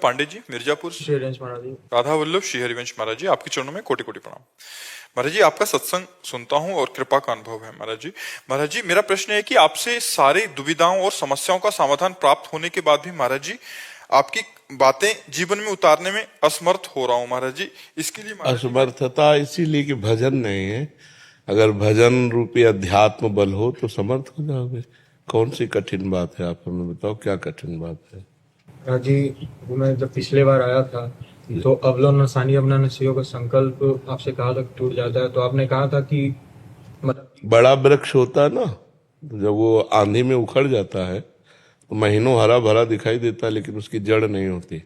पांडे जी, मिर्जापुर। श्री हरिवंश महाराज जी। राधा वल्लभ श्री हरिवंश महाराज जी, आपके चरणों में कोटि कोटि प्रणाम। महाराज जी, आपका सत्संग सुनता हूँ और कृपा का अनुभव है। महाराज जी, मेरा प्रश्न है कि आपसे सारी दुविधाओं और समस्याओं का समाधान प्राप्त होने के बाद भी महाराज जी आपकी बातें जीवन में उतारने में असमर्थ हो रहा हूँ। महाराज जी, इसके लिए असमर्थता इसीलिए कि भजन नहीं है। अगर भजन रूपी अध्यात्म बल हो तो समर्थ हो जाओगे। कौन सी कठिन बात है, आप हमें बताओ, क्या कठिन बात है? महाराज जी, मैं जब पिछले बार आया था तो अवलो नसानी अपना नसियों का संकल्प आपसे कहा था टूट जाता है, तो आपने कहा था कि मतलब बड़ा वृक्ष होता है ना, तो जब वो आंधी में उखड़ जाता है तो महीनों हरा भरा दिखाई देता है, लेकिन उसकी जड़ नहीं होती।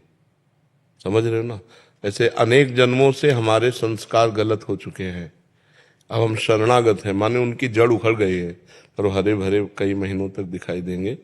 समझ रहे हो ना? ऐसे अनेक जन्मों से हमारे संस्कार गलत हो चुके हैं। अब हम शरणागत हैं, माने उनकी जड़ उखड़ गई है, और हरे भरे कई महीनों तक दिखाई देंगे।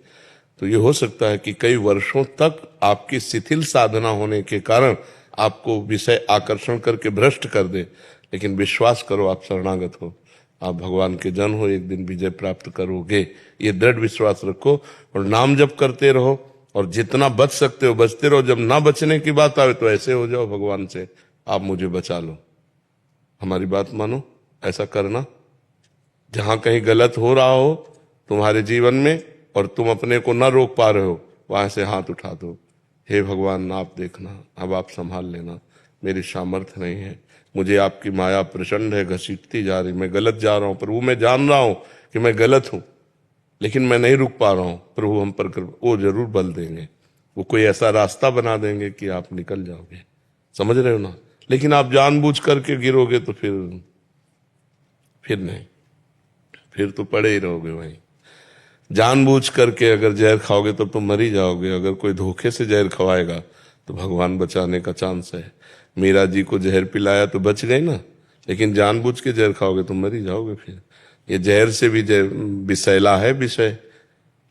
तो ये हो सकता है कि कई वर्षों तक आपकी शिथिल साधना होने के कारण आपको विषय आकर्षण करके भ्रष्ट कर दे, लेकिन विश्वास करो, आप शरणागत हो, आप भगवान के जन हो, एक दिन विजय प्राप्त करोगे। ये दृढ़ विश्वास रखो और नाम जप करते रहो, और जितना बच सकते हो बचते रहो। जब ना बचने की बात आवे तो ऐसे हो जाओ भगवान से, आप मुझे बचा लो, हमारी बात मानो। ऐसा करना, जहां कहीं गलत हो रहा हो तुम्हारे जीवन में और तुम अपने को ना रोक पा रहे हो, वहां से हाथ उठा दो, हे भगवान आप देखना, अब आप संभाल लेना, मेरी सामर्थ्य नहीं है, मुझे आपकी माया प्रचंड है, घसीटती जा रही, मैं गलत जा रहा हूं प्रभु, मैं जान रहा हूं कि मैं गलत हूं, लेकिन मैं नहीं रुक पा रहा हूं प्रभु, हम पर वो जरूर बल देंगे, वो कोई ऐसा रास्ता बना देंगे कि आप निकल जाओगे। समझ रहे हो ना? लेकिन आप जानबूझ करके गिरोगे तो फिर नहीं, फिर तो पड़े ही रहोगे वहीं। जानबूझ करके अगर जहर खाओगे तब तो मर ही जाओगे। अगर कोई धोखे से जहर खवाएगा तो भगवान बचाने का चांस है। मीरा जी को जहर पिलाया तो बच गई ना, लेकिन जानबूझ के जहर खाओगे तो मर ही जाओगे। फिर ये जहर से भी विषैला है विषय,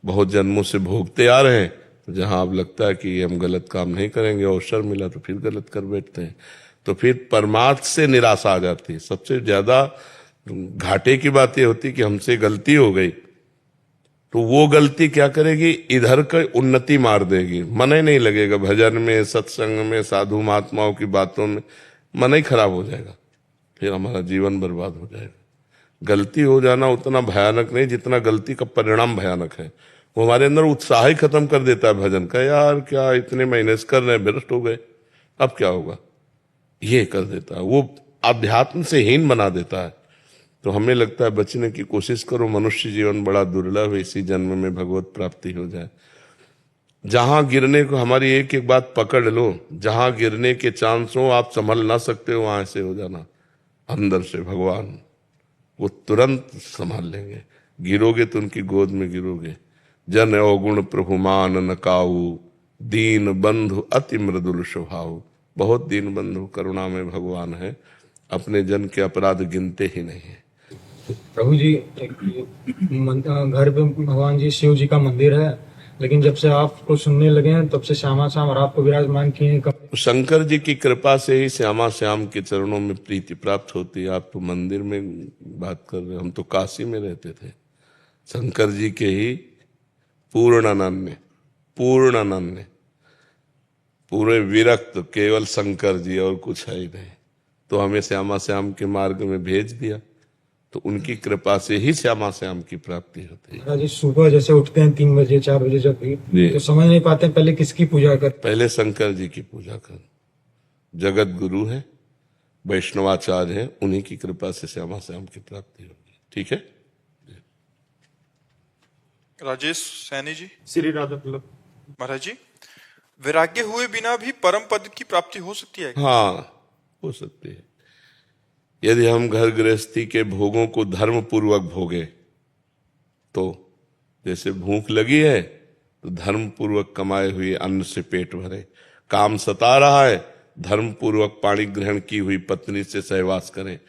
बहुत जन्मों से भोगते आ रहे हैं। तो जहां अब लगता है कि हम गलत काम नहीं करेंगे, अवसर मिला तो फिर गलत कर बैठते हैं, तो फिर परमार्थ से निराशा आ जाती है। सबसे ज्यादा घाटे की बात यह होती कि हमसे गलती हो गई, तो वो गलती क्या करेगी, इधर का उन्नति मार देगी, मन ही नहीं लगेगा भजन में, सत्संग में, साधु महात्माओं की बातों में, मन ही खराब हो जाएगा, फिर हमारा जीवन बर्बाद हो जाएगा। गलती हो जाना उतना भयानक नहीं जितना गलती का परिणाम भयानक है। वो हमारे अंदर उत्साह ही खत्म कर देता है भजन का। यार क्या इतने महीने से कर रहे, भ्रष्ट हो गए, अब क्या होगा, ये कर देता है, वो अध्यात्म से हीन बना देता है। तो हमें लगता है बचने की कोशिश करो, मनुष्य जीवन बड़ा दुर्लभ है, इसी जन्म में भगवत प्राप्ति हो जाए। जहां गिरने को, हमारी एक एक बात पकड़ लो, जहां गिरने के चांस हो, आप संभल ना सकते हो, वहां से हो जाना, अंदर से भगवान वो तुरंत संभाल लेंगे। गिरोगे तो उनकी गोद में गिरोगे। जन अवगुण प्रभु मान न काऊ, दीन बंधु अति मृदुल स्वभाव। बहुत दीन बंधु करुणा में भगवान है, अपने जन के अपराध गिनते ही नहीं है। प्रभु जी, घर पे भगवान जी शिव जी का मंदिर है, लेकिन जब से आपको सुनने लगे हैं तब से श्यामा श्याम और आपको विराजमान किए हैं। शंकर जी की कृपा से ही श्यामा श्याम के चरणों में प्रीति प्राप्त होती है। आप तो मंदिर में बात कर रहे हो, हम तो काशी में रहते थे। शंकर जी के ही पूर्णानन्य पूरे विरक्त केवल शंकर जी, और कुछ है ही नहीं। तो हमें श्यामा श्याम के मार्ग में भेज दिया, तो उनकी कृपा से ही श्यामा श्याम की प्राप्ति होती है। जी, सुबह जैसे उठते हैं 3 बजे 4 बजे, जब भी तो समझ नहीं पाते पहले किसकी पूजा कर। पहले शंकर जी की पूजा कर, जगत गुरु है, वैष्णवाचार्य है, उन्हीं की कृपा से श्यामा श्याम की प्राप्ति होगी। ठीक है। राजेश सैनी जी। श्री राधा वल्लभ महाराज जी, वैराग्य हुए बिना भी परम पद की प्राप्ति हो सकती है? हाँ, हो सकती है। यदि हम घर गृहस्थी के भोगों को धर्म पूर्वक भोगे, तो जैसे भूख लगी है तो धर्म पूर्वक कमाए हुए अन्न से पेट भरे, काम सता रहा है, धर्म पूर्वक पाणी ग्रहण की हुई पत्नी से सहवास करें,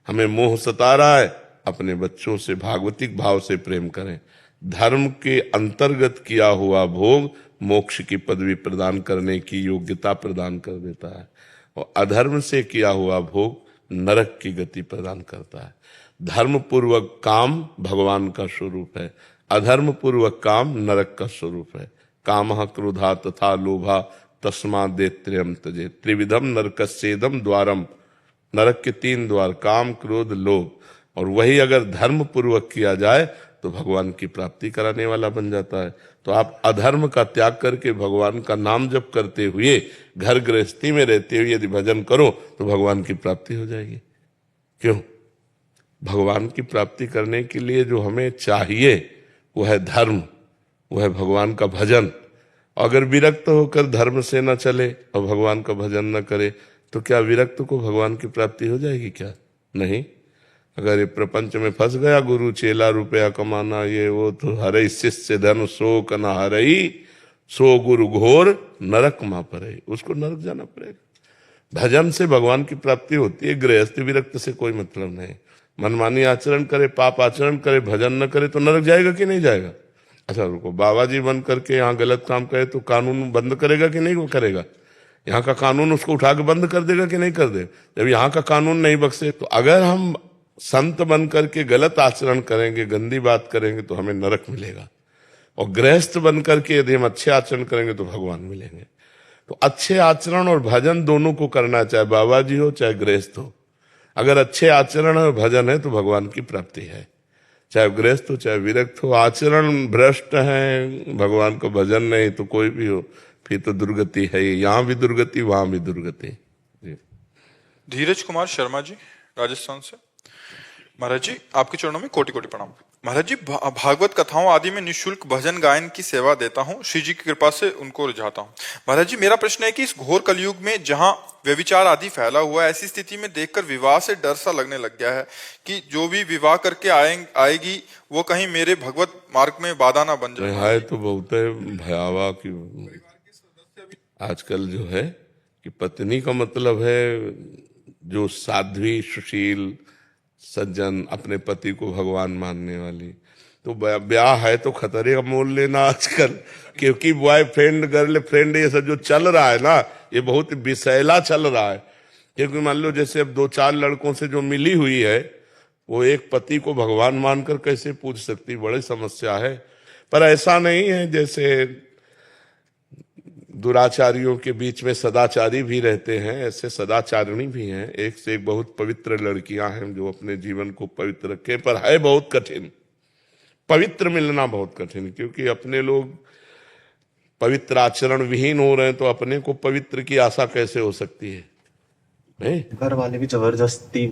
हमें मोह सता रहा है, अपने बच्चों से भागवतिक भाव से प्रेम करें। धर्म के अंतर्गत किया हुआ भोग मोक्ष की पदवी प्रदान करने की योग्यता प्रदान कर देता है, और अधर्म से किया हुआ भोग नरक की गति प्रदान करता है। धर्म पूर्वक काम भगवान का स्वरूप है, अधर्म पूर्वक काम नरक का स्वरूप है। कामः क्रोधा तथा लोभा तस्मादेत्र्यम तजे त्रिविधम नरकस्येदम द्वारम। नरक के 3 द्वार, काम क्रोध लोभ, और वही अगर धर्म पूर्वक किया जाए तो भगवान की प्राप्ति कराने वाला बन जाता है। तो आप अधर्म का त्याग करके भगवान का नाम जप करते हुए घर गृहस्थी में रहते हुए यदि भजन करो तो भगवान की प्राप्ति हो जाएगी। क्यों? भगवान की प्राप्ति करने के लिए जो हमें चाहिए वो है धर्म, वो है भगवान का भजन। अगर विरक्त होकर धर्म से न चले और भगवान का भजन न करे तो क्या विरक्त को भगवान की प्राप्ति हो जाएगी? क्या नहीं। अगर ये प्रपंच में फंस गया, गुरु चेला रुपया कमाना ये वो, तो हरे शिष्य धन सो कना हरई, सो गुरु घोर नरक मा पड़े, उसको नरक जाना पड़ेगा। भजन से भगवान की प्राप्ति होती है, गृहस्थ विरक्त से कोई मतलब नहीं। मनमानी आचरण करे, पाप आचरण करे, भजन न करे तो नरक जाएगा कि नहीं जाएगा? अच्छा रुको, बाबा जी बन करके यहाँ गलत काम करे तो कानून बंद करेगा कि नहीं करेगा? यहाँ का कानून उसको उठा के बंद कर देगा कि नहीं कर दे? जब यहाँ का कानून नहीं बख्शे तो अगर हम संत बन करके गलत आचरण करेंगे, गंदी बात करेंगे तो हमें नरक मिलेगा, और गृहस्थ बन करके यदि हम अच्छे आचरण करेंगे तो भगवान मिलेंगे। तो अच्छे आचरण और भजन दोनों को करना, चाहे बाबा जी हो चाहे गृहस्थ हो। अगर अच्छे आचरण और भजन है तो भगवान की प्राप्ति है, चाहे गृहस्थ हो चाहे विरक्त हो। आचरण भ्रष्ट है, भगवान का भजन नहीं, तो कोई भी हो फिर तो दुर्गति है। यहाँ भी दुर्गति, वहां भी दुर्गति। धीरज कुमार शर्मा जी राजस्थान से। महाराज जी आपके चरणों में कोटि कोटि प्रणाम। महाराज जी भागवत कथाओं आदि में निःशुल्क भजन गायन की सेवा देता हूँ, श्री जी की कृपा से उनको रिझाता हूँ। महाराज जी मेरा प्रश्न है कि इस घोर कलयुग में जहाँ व्यभिचार आदि फैला हुआ है, ऐसी स्थिति में देखकर विवाह से डर सा लगने लग गया है कि जो भी विवाह करके आएगी वो कहीं मेरे भगवत मार्ग में बाधा ना बन जाए। है तो बहुत भयावह कि आजकल जो है कि पत्नी का मतलब है जो साध्वी सुशील सज्जन, अपने पति को भगवान मानने वाली। तो ब्याह है तो खतरे का मोल लेना आजकल, क्योंकि बॉयफ्रेंड गर्लफ्रेंड ये सब जो चल रहा है ना, ये बहुत विषैला चल रहा है। क्योंकि मान लो जैसे अब 2-4 लड़कों से जो मिली हुई है, वो एक पति को भगवान मानकर कैसे पूछ सकती, बड़ी समस्या है। पर ऐसा नहीं है, जैसे दुराचारियों के बीच में सदाचारी भी रहते हैं, ऐसे सदाचारिणी भी हैं। एक से एक बहुत पवित्र लड़कियां हैं जो अपने जीवन को पवित्र रखे, पर है बहुत कठिन, पवित्र मिलना बहुत कठिन। क्योंकि अपने लोग पवित्र आचरण विहीन हो रहे हैं तो अपने को पवित्र की आशा कैसे हो सकती है? नहीं, घर वाले भी जबरदस्ती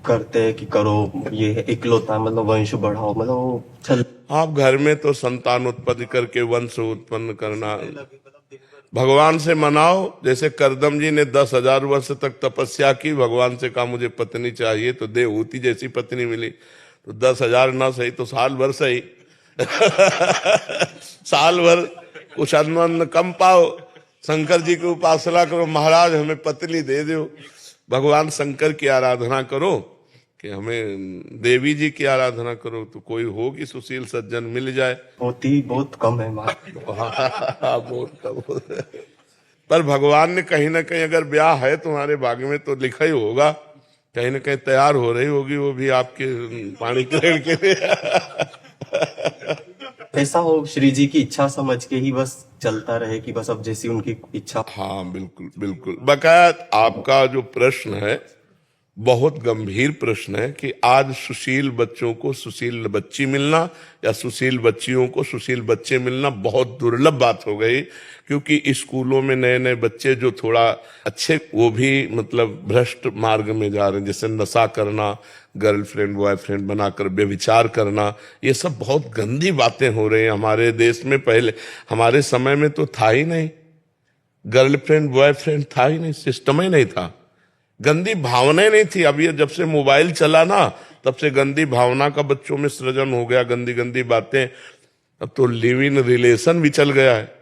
करते हैं कि करो, ये इकलौता मतलब वंश बढ़ाओ, मतलब चल। आप घर में तो संतान उत्पत्ति करके वंश उत्पन्न करना, भगवान से मनाओ। जैसे करदम जी ने 10,000 वर्ष तक तपस्या की, भगवान से कहा मुझे पत्नी चाहिए, तो देवहूति जैसी पत्नी मिली। तो 10,000 ना सही तो साल भर सही साल भर कुछ अन्न कम पाओ, शंकर जी की उपासना करो, महाराज हमें पत्नी दे दो। भगवान शंकर की आराधना करो कि हमें देवी जी की आराधना करो, तो कोई होगी सुशील सज्जन मिल जाए। होती बहुत कम है बहुत कम होता है। पर भगवान ने कहीं ना कहीं अगर ब्याह है तुम्हारे भाग्य में तो लिखा ही होगा, कहीं ना कहीं तैयार हो रही होगी वो भी आपके पानी ग्रहण के लिए। ऐसा हो श्री जी की इच्छा समझ के ही बस चलता रहे कि बस अब जैसी उनकी इच्छा। हाँ बिल्कुल बिल्कुल। बकाया आपका जो प्रश्न है बहुत गंभीर प्रश्न है कि आज सुशील बच्चों को सुशील बच्ची मिलना या सुशील बच्चियों को सुशील बच्चे मिलना बहुत दुर्लभ बात हो गई। क्योंकि स्कूलों में नए नए बच्चे जो थोड़ा अच्छे, वो भी मतलब भ्रष्ट मार्ग में जा रहे हैं, जैसे नशा करना, गर्लफ्रेंड बॉयफ्रेंड बनाकर व्यभिचार करना, ये सब बहुत गंदी बातें हो रही हैं हमारे देश में। पहले हमारे समय में तो था ही नहीं, गर्लफ्रेंड बॉयफ्रेंड था ही नहीं, सिस्टम ही नहीं था, गंदी भावनाएं नहीं थी। अब ये जब से मोबाइल चला ना, तब से गंदी भावना का बच्चों में सृजन हो गया, गंदी गंदी बातें। अब तो लिव इन रिलेशन भी चल गया है,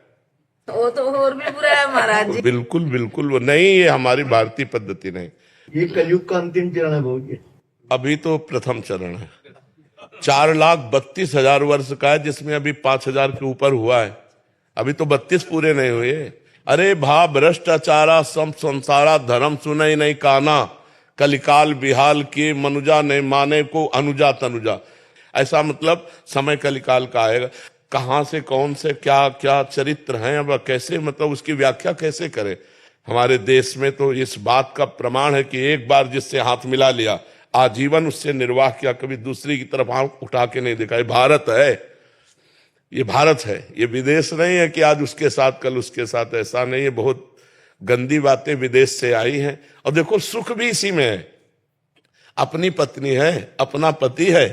वो तो और भी बुरा है महाराज जी। बिल्कुल बिल्कुल वो नहीं, ये हमारी भारतीय पद्धति नहीं। ये कलयुग का अंतिम चरण है भोगी। अभी तो प्रथम चरण है, 4,32,000 वर्ष का है, जिसमें अभी 5,000 के ऊपर हुआ है, अभी तो 32 पूरे नहीं हुए। अरे भा भ्रष्टाचारा सम संसारा धर्म सुनई नहीं काना, कलिकाल बिहाल के मनुजा ने माने को अनुजा तनुजा। ऐसा मतलब समय कलिकाल का आएगा। कहाँ से कौन से क्या क्या चरित्र हैं, अब कैसे मतलब उसकी व्याख्या कैसे करें। हमारे देश में तो इस बात का प्रमाण है कि एक बार जिससे हाथ मिला लिया आजीवन उससे निर्वाह किया, कभी दूसरी की तरफ हाथ उठा के नहीं देखा। ये भारत है, ये भारत है, ये विदेश नहीं है कि आज उसके साथ कल उसके साथ, ऐसा नहीं है। बहुत गंदी बातें विदेश से आई हैं। और देखो सुख भी इसी में है, अपनी पत्नी है, अपना पति है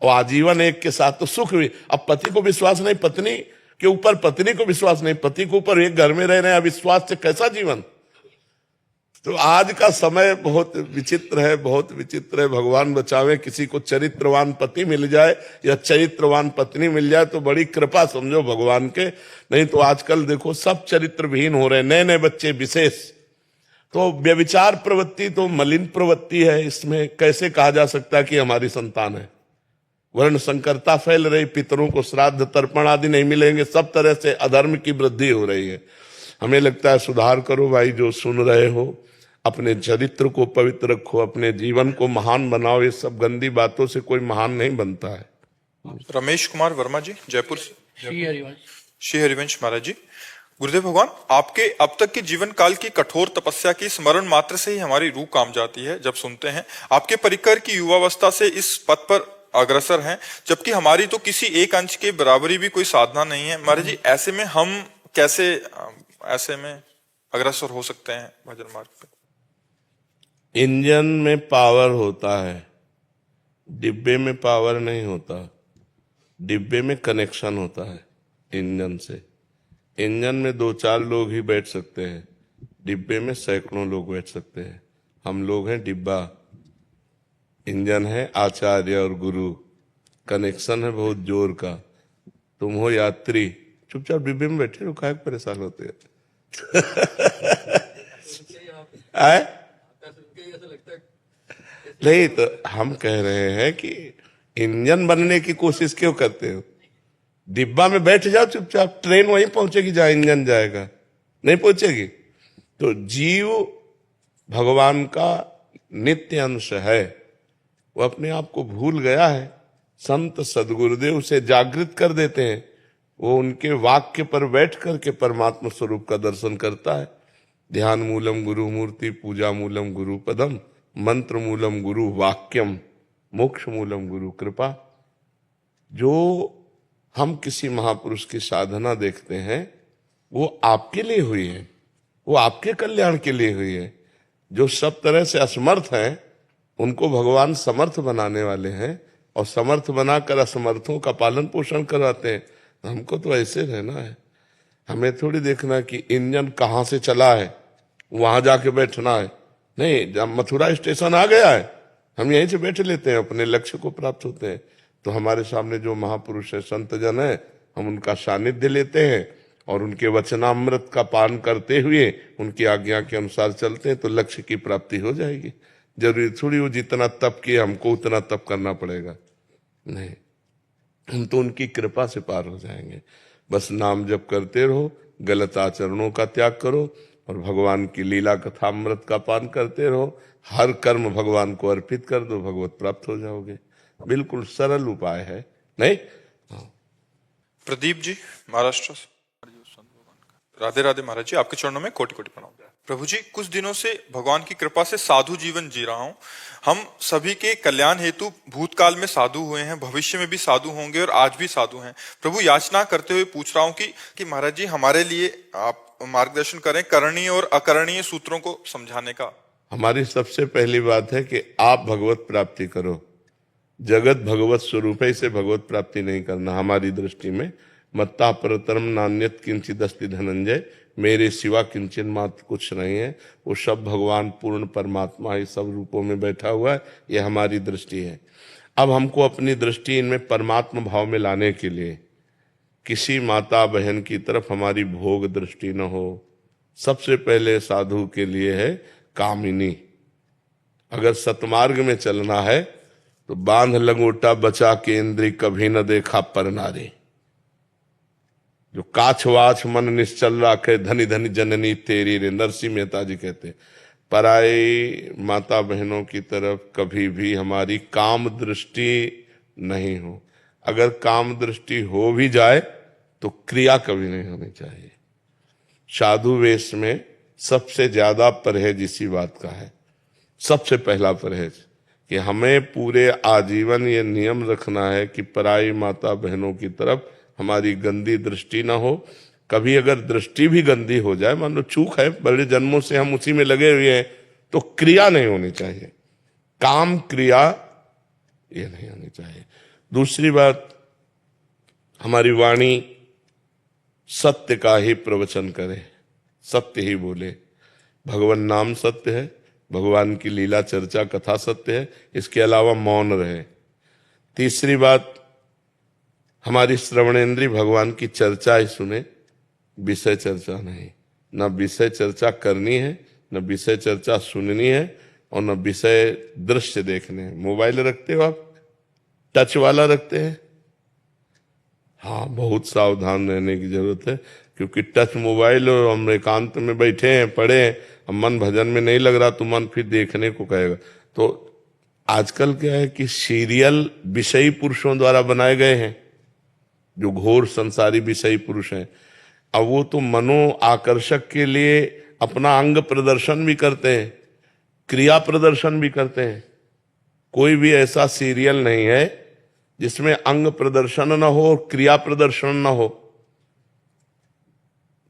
और आजीवन एक के साथ, तो सुख भी। अब पति को विश्वास नहीं, पत्नी के ऊपर पत्नी को विश्वास नहीं, पति के ऊपर एक घर में रह रहे हैं, अविश्वास से कैसा जीवन। तो आज का समय बहुत विचित्र है, बहुत विचित्र है। भगवान बचावे, किसी को चरित्रवान पति मिल जाए या चरित्रवान पत्नी मिल जाए तो बड़ी कृपा समझो भगवान के। नहीं तो आजकल देखो सब चरित्रविहीन हो रहे हैं, नए नए बच्चे विशेष। तो व्यभिचार प्रवृत्ति तो मलिन प्रवृत्ति है, इसमें कैसे कहा जा सकता है कि हमारी संतान है। वर्ण संकरता फैल रही, पितरों को श्राद्ध तर्पण आदि नहीं मिलेंगे, सब तरह से अधर्म की वृद्धि हो रही है। हमें लगता है सुधार करो भाई, जो सुन रहे हो अपने चरित्र को पवित्र रखो, अपने जीवन को महान बनाओ। ये सब गंदी बातों से कोई महान नहीं बनता है। रमेश कुमार वर्मा जी, जयपुर से। श्री हरिवंश महाराज जी, गुरुदेव भगवान, आपके अब तक के जीवन काल की कठोर तपस्या की स्मरण मात्र से ही हमारी रूह काम जाती है जब सुनते हैं आपके परिकर की युवावस्था से इस पथ पर अग्रसर हैं, जबकि हमारी तो किसी एक अंश के बराबरी भी कोई साधना नहीं है। महाराज जी, ऐसे में हम कैसे ऐसे में अग्रसर हो सकते हैं भजन मार्ग पे? इंजन में पावर होता है, डिब्बे में पावर नहीं होता। डिब्बे में कनेक्शन होता है इंजन से। इंजन में 2-4 लोग ही बैठ सकते हैं, डिब्बे में सैकड़ों लोग बैठ सकते हैं। हम लोग हैं डिब्बा, इंजन है आचार्य और गुरु, कनेक्शन है बहुत जोर का। तुम हो यात्री, चुपचाप डिब्बे में बैठे रहो, काहे परेशान होते हैं? नहीं तो हम कह रहे हैं कि इंजन बनने की कोशिश क्यों करते हो? डिब्बा में बैठ जाओ चुपचाप, ट्रेन वहीं पहुंचेगी जहां इंजन जाएगा, नहीं पहुंचेगी। तो जीव भगवान का नित्य अंश है, वो अपने आप को भूल गया है। संत सदगुरुदेव उसे जागृत कर देते हैं, वो उनके वाक्य पर बैठ करके परमात्मा स्वरूप का दर्शन करता है। ध्यान मूलम गुरु मूर्ति, पूजा मूलम गुरु पदम, मंत्र मूलम गुरु वाक्यम, मोक्ष मूलम गुरु कृपा। जो हम किसी महापुरुष की साधना देखते हैं वो आपके लिए हुई है, वो आपके कल्याण के लिए हुई है। जो सब तरह से असमर्थ हैं उनको भगवान समर्थ बनाने वाले हैं, और समर्थ बनाकर असमर्थों का पालन पोषण कराते हैं। हमको तो ऐसे रहना है, हमें थोड़ी देखना कि इंजन कहाँ से चला है वहां जाके बैठना है। नहीं, जब मथुरा स्टेशन आ गया है हम यहीं से बैठ लेते हैं, अपने लक्ष्य को प्राप्त होते हैं। तो हमारे सामने जो महापुरुष है, संत जन है, हम उनका सानिध्य लेते हैं और उनके वचनामृत का पान करते हुए उनकी आज्ञा के अनुसार चलते हैं तो लक्ष्य की प्राप्ति हो जाएगी। जरूरी थोड़ी वो जितना तप किए हमको उतना तप करना पड़ेगा, नहीं, हम तो उनकी कृपा से पार हो जाएंगे। बस नाम जप करते रहो, गलत आचरणों का त्याग करो और भगवान की लीला कथामृत का पान करते रहो। हर कर्म भगवान को अर्पित कर दो, भगवत प्राप्त हो जाओगे। बिल्कुल सरल उपाय है, नहीं? प्रदीप जी, महाराष्ट्र से। राधे राधे महाराज जी, आपके चरणों में कोटि कोटि प्रणाम। प्रभु जी, कुछ दिनों से भगवान की कृपा से साधु जीवन जी रहा हूँ। हम सभी के कल्याण हेतु भूतकाल में साधु हुए हैं, भविष्य में भी साधु होंगे और आज भी साधु हैं। प्रभु, याचना करते हुए पूछ रहा हूँ कि महाराज जी हमारे लिए आप मार्गदर्शन करें करणीय और अकरणीय सूत्रों को समझाने का। हमारी सबसे पहली बात है कि आप भगवत प्राप्ति करो। जगत भगवत स्वरूप है, इसे भगवत प्राप्ति नहीं करना हमारी दृष्टि में। मत्ता परतरम नान्यत किंचित अस्ति धनंजय, मेरे सिवा किंचन मात्र कुछ नहीं है। वो सब भगवान पूर्ण परमात्मा ही सब रूपों में बैठा हुआ है, ये हमारी दृष्टि है। अब हमको अपनी दृष्टि इनमें परमात्मा भाव में लाने के लिए किसी माता बहन की तरफ हमारी भोग दृष्टि न हो। सबसे पहले साधु के लिए है कामिनी। अगर सतमार्ग में चलना है तो बांध लंगोटा बचा के इंद्री, कभी न देखा पर नारी। जो काछवाछ मन निश्चल राखे, धनी धनी जननी तेरी रे, नरसिंह मेहता जी कहते। पराई माता बहनों की तरफ कभी भी हमारी काम दृष्टि नहीं हो। अगर काम दृष्टि हो भी जाए तो क्रिया कभी नहीं होनी चाहिए। साधु वेश में सबसे ज्यादा परहेज इसी बात का है। सबसे पहला परहेज कि हमें पूरे आजीवन ये नियम रखना है कि पराई माता बहनों की तरफ हमारी गंदी दृष्टि ना हो। कभी अगर दृष्टि भी गंदी हो जाए, मान लो चूक है, बड़े जन्मों से हम उसी में लगे हुए हैं, तो क्रिया नहीं होनी चाहिए, काम क्रिया ये नहीं होनी चाहिए। दूसरी बात, हमारी वाणी सत्य का ही प्रवचन करे, सत्य ही बोले। भगवान नाम सत्य है, भगवान की लीला चर्चा कथा सत्य है, इसके अलावा मौन रहे। तीसरी बात, हमारी श्रवणेंद्री भगवान की चर्चा ही सुने, विषय चर्चा नहीं। न विषय चर्चा करनी है, न विषय चर्चा सुननी है, और न विषय दृश्य देखने हैं। मोबाइल रखते हो आप? टच वाला रखते हैं? हाँ, बहुत सावधान रहने की जरूरत है, क्योंकि टच मोबाइल और हम एकांत में बैठे हैं, पढ़े हैं, अब मन भजन में नहीं लग रहा तो मन फिर देखने को कहेगा। तो आजकल क्या है कि सीरियल विषयी पुरुषों द्वारा बनाए गए हैं, जो घोर संसारी विषयी पुरुष हैं। अब वो तो मनो आकर्षक के लिए अपना अंग प्रदर्शन भी करते हैं, क्रिया प्रदर्शन भी करते हैं। कोई भी ऐसा सीरियल नहीं है जिसमें अंग प्रदर्शन न हो और क्रिया प्रदर्शन न हो,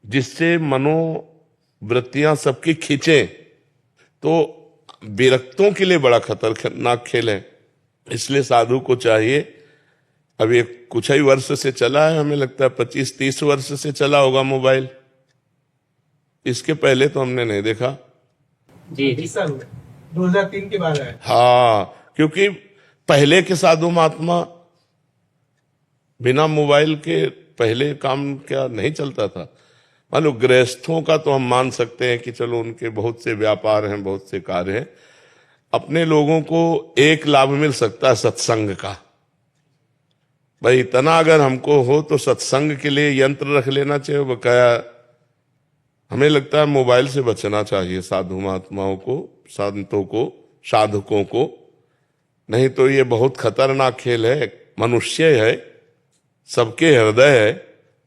जिससे मनोवृत्तियां सबकी खींचे। तो विरक्तों के लिए बड़ा खतरनाक खेल है। इसलिए साधु को चाहिए, अब ये कुछ ही वर्ष से चला है, हमें लगता है 25-30 वर्ष से चला होगा मोबाइल, इसके पहले तो हमने नहीं देखा। जी सर, 2003 के बाद है। हाँ, क्योंकि पहले के साधु महात्मा बिना मोबाइल के पहले काम क्या नहीं चलता था। मान लो गृहस्थों का तो हम मान सकते हैं कि चलो उनके बहुत से व्यापार हैं, बहुत से कार्य हैं। अपने लोगों को एक लाभ मिल सकता है सत्संग का। भाई इतना अगर हमको हो तो सत्संग के लिए यंत्र रख लेना चाहिए बकाया। हमें लगता है मोबाइल से बचना चाहिए साधु महात्माओं को, संतों को, साधकों को। नहीं तो ये बहुत खतरनाक खेल है। मनुष्य है, सबके हृदय है,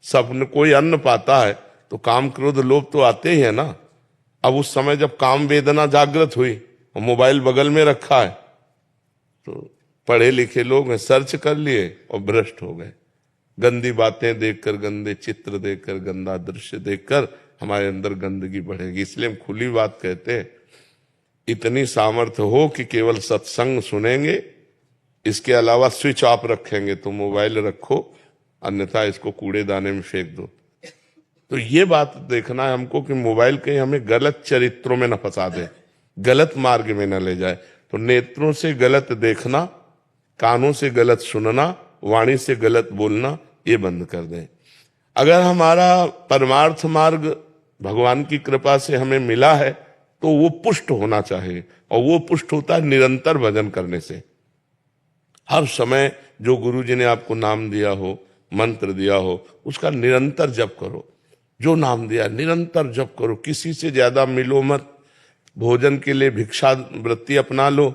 सब ने कोई अन्न पाता है तो काम क्रोध लोभ तो आते ही है ना। अब उस समय जब काम वेदना जागृत हुई और मोबाइल बगल में रखा है, तो पढ़े लिखे लोग हैं, सर्च कर लिए और भ्रष्ट हो गए। गंदी बातें देखकर, गंदे चित्र देखकर, गंदा दृश्य देखकर हमारे अंदर गंदगी बढ़ेगी। इसलिए हम खुली बात कहते हैं, इतनी सामर्थ्य हो कि केवल सत्संग सुनेंगे, इसके अलावा स्विच ऑफ रखेंगे तो मोबाइल रखो, अन्यथा इसको कूड़ेदाने में फेंक दो। तो ये बात देखना है हमको कि मोबाइल कहीं हमें गलत चरित्रों में न फंसा दे, गलत मार्ग में न ले जाए। तो नेत्रों से गलत देखना, कानों से गलत सुनना, वाणी से गलत बोलना, ये बंद कर दें। अगर हमारा परमार्थ मार्ग भगवान की कृपा से हमें मिला है तो वो पुष्ट होना चाहिए, और वो पुष्ट होता है निरंतर भजन करने से। हर समय जो गुरु जी ने आपको नाम दिया हो, मंत्र दिया हो, उसका निरंतर जप करो। जो नाम दिया निरंतर जप करो, किसी से ज्यादा मिलो मत। भोजन के लिए भिक्षा वृत्ति अपना लो,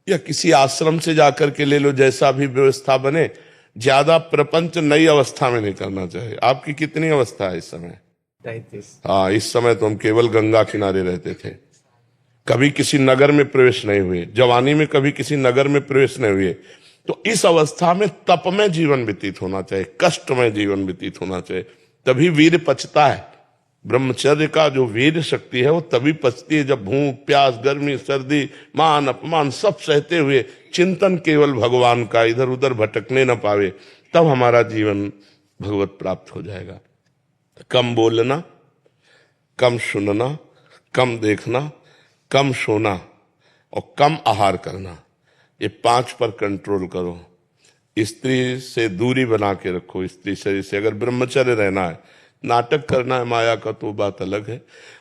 या किसी आश्रम से जाकर के ले लो, जैसा भी व्यवस्था बने। ज्यादा प्रपंच नई अवस्था में नहीं करना चाहिए। आपकी कितनी अवस्था है इस समय? 33। हाँ, इस समय तो हम केवल गंगा किनारे रहते थे, कभी किसी नगर में प्रवेश नहीं हुए। जवानी में कभी किसी नगर में प्रवेश नहीं हुए। तो इस अवस्था में तप में जीवन व्यतीत होना चाहिए, कष्ट में जीवन व्यतीत होना चाहिए, तभी वीर पचता है। ब्रह्मचर्य का जो वीर शक्ति है वो तभी पचती है जब भूख प्यास गर्मी सर्दी मान अपमान सब सहते हुए चिंतन केवल भगवान का, इधर उधर भटकने न पावे, तब हमारा जीवन भगवत प्राप्त हो जाएगा। कम बोलना, कम सुनना, कम देखना, कम सोना और कम आहार करना, ये 5 पर कंट्रोल करो। स्त्री से दूरी बना के रखो, स्त्री शरीर से। अगर ब्रह्मचर्य रहना है, नाटक करना है माया का तो बात अलग है।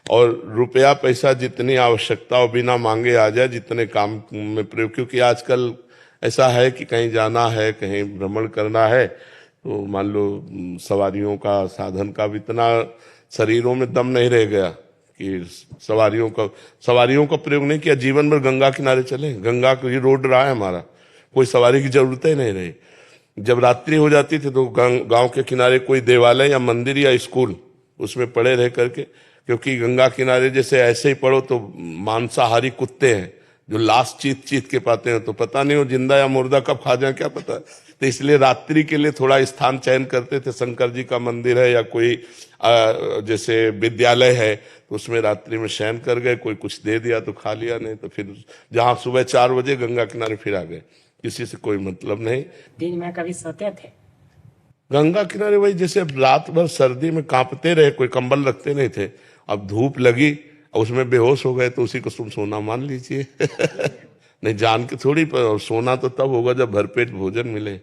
और रुपया पैसा जितनी आवश्यकता हो बिना मांगे आ जाए, जितने काम में प्रयोग। क्योंकि आजकल ऐसा है कि कहीं जाना है, कहीं भ्रमण करना है, तो मान लो सवारियों का, साधन का भी इतना शरीरों में दम नहीं रह गया कि सवारियों का प्रयोग नहीं किया। जीवन भर गंगा किनारे चले, गंगा को ही रोड रहा है हमारा, कोई सवारी की जरूरत ही नहीं रही। जब रात्रि हो जाती थी तो गांव के किनारे कोई देवालय या मंदिर या स्कूल, उसमें पड़े रह करके, क्योंकि गंगा किनारे जैसे ऐसे ही पड़ो तो मांसाहारी कुत्ते हैं जो लाश चीत चीत के पाते हैं, तो पता नहीं वो जिंदा या मुर्दा कब खा जाए क्या पता। तो इसलिए रात्रि के लिए थोड़ा स्थान चयन करते थे, शंकर जी का मंदिर है या कोई जैसे विद्यालय है तो उसमें रात्रि में शयन कर गए, कोई कुछ दे दिया तो खा लिया, नहीं तो फिर जहां सुबह 4 बजे गंगा किनारे फिर आ गए, किसी से कोई मतलब नहीं। दिन में कभी सोते थे? गंगा किनारे वही जैसे रात भर सर्दी में कांपते रहे, कोई कंबल रखते नहीं थे, अब धूप लगी और उसमें बेहोश हो गए तो उसी को तुम सोना मान लीजिए। नहीं जान के थोड़ी, पर सोना तो तब होगा जब भरपेट भोजन मिले,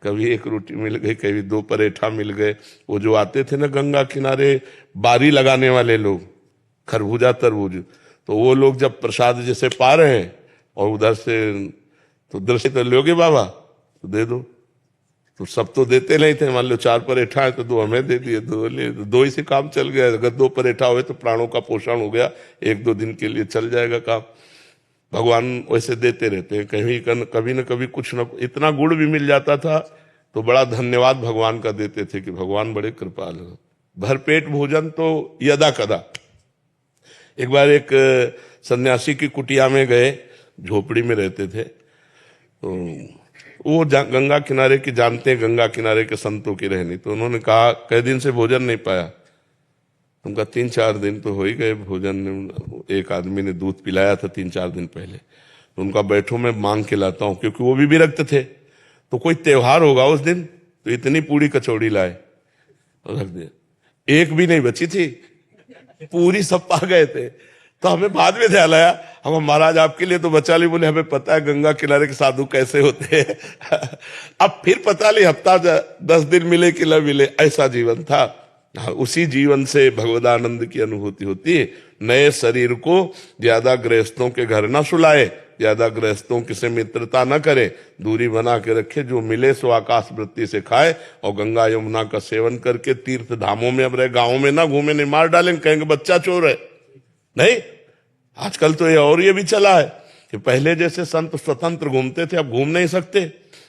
कभी एक रोटी मिल गई, कभी 2 पराठा मिल गए। वो जो आते थे ना गंगा किनारे बारी लगाने वाले लोग, खरबूजा तरबूज, तो वो लोग जब प्रसाद जैसे पा रहे हैं और उधर से तो लोगे बाबा तो दे दो, तो सब तो देते नहीं थे, मान लो 4 पराठा है तो 2 हमें दे दिए, 2 ले, 2 ही से काम चल गया। अगर 2 पराठा हुए तो प्राणों का पोषण हो गया, 1-2 दिन के लिए चल जाएगा काम। भगवान वैसे देते रहते हैं, कभी न कभी कुछ न, इतना गुड़ भी मिल जाता था तो बड़ा धन्यवाद भगवान का देते थे कि भगवान बड़े कृपाल हो। भरपेट भोजन तो यदा कदा। एक बार एक सन्यासी की कुटिया में गए, झोपड़ी में रहते थे, तो वो गंगा किनारे की जानते हैं, गंगा किनारे के संतों की रहनी, तो उन्होंने कहा कई दिन से भोजन नहीं पाया। उनका 3-4 दिन तो हो ही गए भोजन, एक आदमी ने दूध पिलाया था 3-4 दिन पहले, तो उनका बैठो मैं मांग के लाता हूँ, क्योंकि वो भी विरक्त थे। तो कोई त्योहार होगा उस दिन, तो इतनी पूरी कचौड़ी लाए और रख दिया, एक भी नहीं बची थी, पूरी सब पा गए थे। तो हमें बाद में ध्यान आया, हम महाराज आपके लिए तो बचा ली, बोले हमें पता है गंगा किनारे के साधु कैसे होते हैं। अब फिर पता नहीं हफ्ता 10 दिन मिले कि न मिले, ऐसा जीवन था। उसी जीवन से भगवदानंद की अनुभूति होती है। नए शरीर को ज्यादा गृहस्थों के घर ना सुलाए, ज्यादा गृहस्थों की से मित्रता न करे, दूरी बना के रखे, जो मिले सो आकाश वृत्ति से खाए और गंगा यमुना का सेवन करके तीर्थ धामों में अब रहे, गाँव में ना घूमे, नहीं मार डालेंगे, कहेंगे बच्चा चोर है। नहीं, आजकल तो ये भी चला है कि पहले जैसे संत स्वतंत्र घूमते थे, अब घूम नहीं सकते।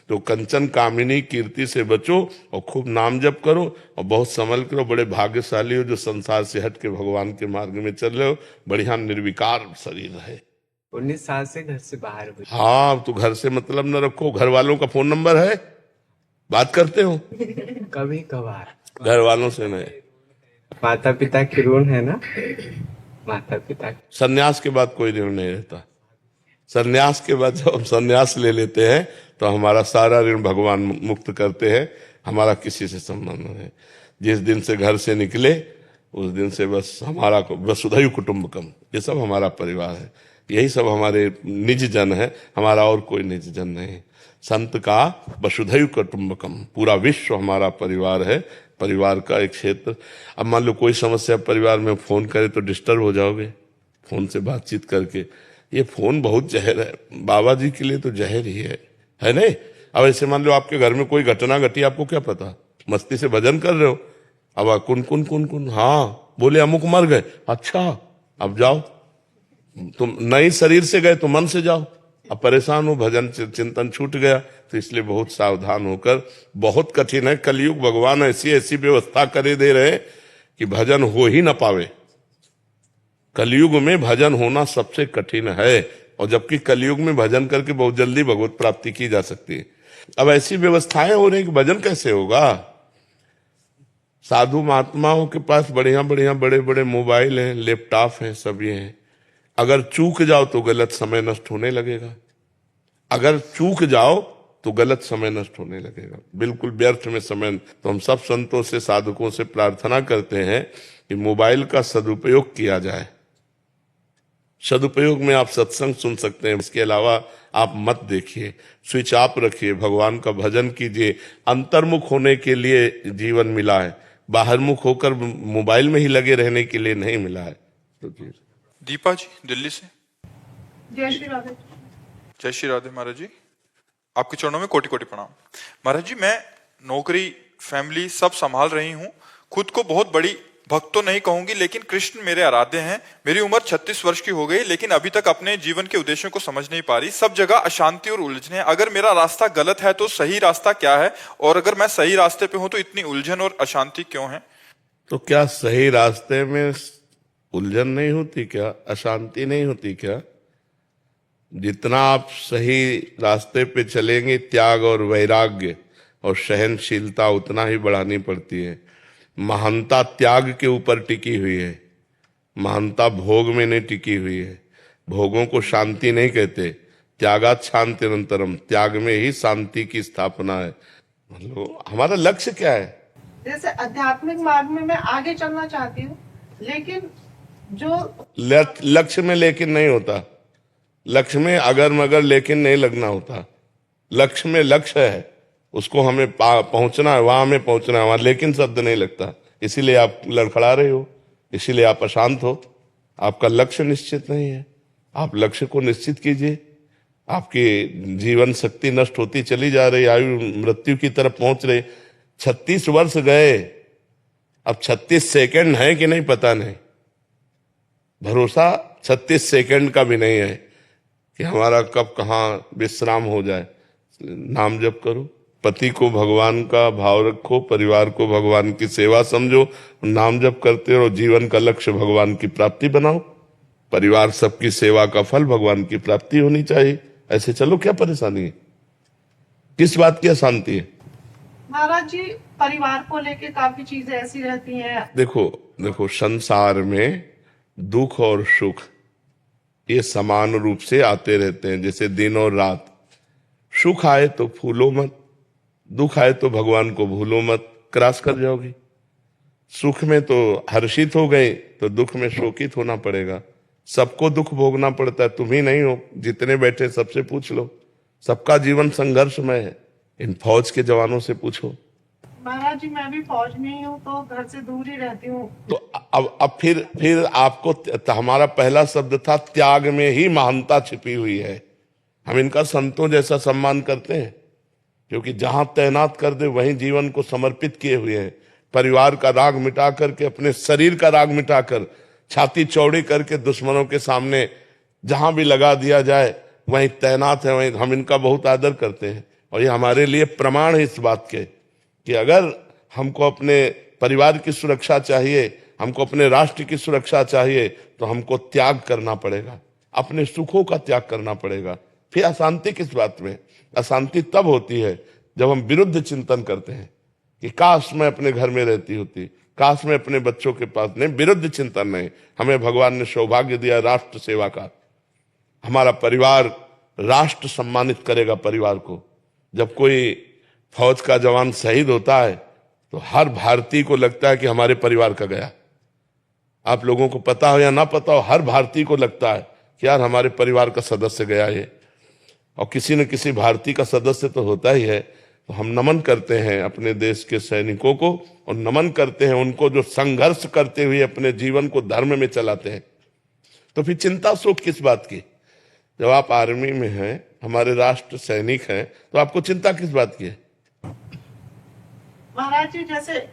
तो कंचन कामिनी कीर्ति से बचो और खूब नाम जप करो और बहुत संभल करो। बड़े भाग्यशाली हो जो संसार से हट के भगवान के मार्ग में चल रहे हो। बढ़िया निर्विकार शरीर है। 19 साल से घर से बाहर हुई। हाँ, तो घर से मतलब न रखो। घर वालों का फोन नंबर है, बात करते हो? कभी कभार। घर वालों से नहीं। माता पिता की ऋण है ना, माता पिता। सन्यास के बाद कोई ऋण नहीं रहता। सन्यास के बाद जब हम सन्यास ले लेते हैं तो हमारा सारा ऋण भगवान मुक्त करते हैं, हमारा किसी से संबंध नहीं। जिस दिन से घर से निकले उस दिन से बस हमारा वसुधैव कुटुंबकम, ये सब हमारा परिवार है, यही सब हमारे निज जन है, हमारा और कोई निज जन नहीं। संत का वसुधैव कुटुंबकम, पूरा विश्व हमारा परिवार है, परिवार का एक क्षेत्र। अब मान लो कोई समस्या परिवार में, फोन करे तो डिस्टर्ब हो जाओगे फोन से बातचीत करके। ये फोन बहुत जहर है, बाबा जी के लिए तो जहर ही है नहीं? अब ऐसे मान लो आपके घर में कोई घटना घटी, आपको क्या पता, मस्ती से भजन कर रहे हो, अब कुन हाँ बोले अमुक मर गए, अच्छा अब जाओ, तुम नई शरीर से गए तो मन से जाओ, अब परेशान हो, भजन चिंतन छूट गया। तो इसलिए बहुत सावधान होकर, बहुत कठिन है कलयुग, भगवान ऐसी व्यवस्था करे दे रहे कि भजन हो ही ना पावे। कलयुग में भजन होना सबसे कठिन है, और जबकि कलयुग में भजन करके बहुत जल्दी भगवत प्राप्ति की जा सकती है। अब ऐसी व्यवस्थाएं हो रही कि भजन कैसे होगा? साधु महात्माओं के पास बढ़िया बड़े बड़े मोबाइल हैं, लैपटॉप हैं, सब ये हैं। अगर चूक जाओ तो गलत समय नष्ट होने लगेगा, अगर चूक जाओ तो गलत समय नष्ट होने लगेगा, बिल्कुल व्यर्थ में समय। तो हम सब संतों से, साधकों से प्रार्थना करते हैं कि मोबाइल का सदुपयोग किया जाए। सदुपयोग में आप सत्संग सुन सकते हैं, इसके अलावा आप मत देखिए, स्विच ऑफ रखिए, भगवान का भजन कीजिए। अंतर्मुख होने के लिए जीवन मिला है, बाहरमुख होकर मोबाइल में ही लगे रहने के लिए नहीं मिला है। तो दीपा जी दिल्ली से। जय श्री राधे। जय श्री राधे महाराज जी, आपके चरणों में कोटि कोटि प्रणाम। महाराज जी, मैं नौकरी, फैमिली सब संभाल रही हूँ, खुद को बहुत बड़ी भक्त तो नहीं कहूंगी, लेकिन कृष्ण मेरे आराध्य हैं। मेरी उम्र 36 वर्ष की हो गई, लेकिन अभी तक अपने जीवन के उद्देश्यों को समझ नहीं पा रही। सब जगह अशांति और उलझने। अगर मेरा रास्ता गलत है तो सही रास्ता क्या है, और अगर मैं सही रास्ते पे हूं तो इतनी उलझन और अशांति क्यों है? तो क्या सही रास्ते में उलझन नहीं होती क्या, अशांति नहीं होती क्या? जितना आप सही रास्ते पे चलेंगे, त्याग और वैराग्य और सहनशीलता उतना ही बढ़ानी पड़ती है। महानता त्याग के ऊपर टिकी हुई है, महानता भोग में नहीं टिकी हुई है। भोगों को शांति नहीं कहते। त्यागात शांति अनंतरम, त्याग में ही शांति की स्थापना है। मतलब हमारा लक्ष्य क्या है? जैसे आध्यात्मिक मार्ग में मैं आगे चलना चाहती हूँ, लेकिन जो लक्ष्य में लेकिन नहीं होता। लक्ष्य में अगर मगर लेकिन नहीं लगना होता। लक्ष्य में लक्ष्य है, उसको हमें पहुंचना है, वहां हमें पहुंचना है, वहां लेकिन शब्द नहीं लगता। इसीलिए आप लड़खड़ा रहे हो, इसीलिए आप अशांत हो। आपका लक्ष्य निश्चित नहीं है। आप लक्ष्य को निश्चित कीजिए। आपकी जीवन शक्ति नष्ट होती चली जा रही, आयु मृत्यु की तरफ पहुंच रही। 36 वर्ष गए, अब 36 सेकंड है कि नहीं पता नहीं। भरोसा 36 सेकंड का भी नहीं है कि हमारा कब कहाँ विश्राम हो जाए। नाम जप करो, पति को भगवान का भाव रखो, परिवार को भगवान की सेवा समझो, नाम जप करते रहो। जीवन का लक्ष्य भगवान की प्राप्ति बनाओ। परिवार सबकी सेवा का फल भगवान की प्राप्ति होनी चाहिए। ऐसे चलो, क्या परेशानी है? किस बात की अशांति है? महाराज जी, परिवार को लेके काफी चीजें ऐसी रहती हैं। देखो संसार में दुख और सुख ये समान रूप से आते रहते हैं, जैसे दिन और रात। सुख आए तो फूलो मत, दुख आए तो भगवान को भूलो मत, क्रॉस कर जाओगी। सुख में तो हर्षित हो गए तो दुख में शोकित होना पड़ेगा। सबको दुख भोगना पड़ता है, तुम ही नहीं हो। जितने बैठे सबसे पूछ लो, सबका जीवन संघर्षमय है। इन फौज के जवानों से पूछो। महाराज जी, मैं भी फौज में ही हूँ, तो घर से दूर ही रहती हूँ। तो अब फिर आपको हमारा पहला शब्द था त्याग में ही महानता छिपी हुई है। हम इनका संतों जैसा सम्मान करते हैं, क्योंकि जहां तैनात कर दे वहीं जीवन को समर्पित किए हुए हैं। परिवार का राग मिटा करके, अपने शरीर का राग मिटाकर, छाती चौड़ी करके दुश्मनों के सामने जहां भी लगा दिया जाए वहीं तैनात है। वहीं हम इनका बहुत आदर करते हैं, और ये हमारे लिए प्रमाण है इस बात के कि अगर हमको अपने परिवार की सुरक्षा चाहिए, हमको अपने राष्ट्र की सुरक्षा चाहिए, तो हमको त्याग करना पड़ेगा, अपने सुखों का त्याग करना पड़ेगा। फिर अशांति किस बात में? अशांति तब होती है जब हम विरुद्ध चिंतन करते हैं कि काश मैं अपने घर में रहती होती, काश मैं अपने बच्चों के पास। नहीं, विरुद्ध चिंतन नहीं। हमें भगवान ने सौभाग्य दिया राष्ट्र सेवा का। हमारा परिवार राष्ट्र सम्मानित करेगा परिवार को। जब कोई फौज का जवान शहीद होता है तो हर भारतीय को लगता है कि हमारे परिवार का गया। आप लोगों को पता हो या ना पता हो, हर भारतीय को लगता है कि यार हमारे परिवार का सदस्य गया है। और किसी न किसी भारतीय का सदस्य तो होता ही है। तो हम नमन करते हैं अपने देश के सैनिकों को, और नमन करते हैं उनको जो संघर्ष करते हुए अपने जीवन को धर्म में चलाते हैं। तो फिर चिंता शोक किस बात की? जब आप आर्मी में हैं, हमारे राष्ट्र सैनिक हैं, तो आपको चिंता किस बात की है? महाराज जी, जैसे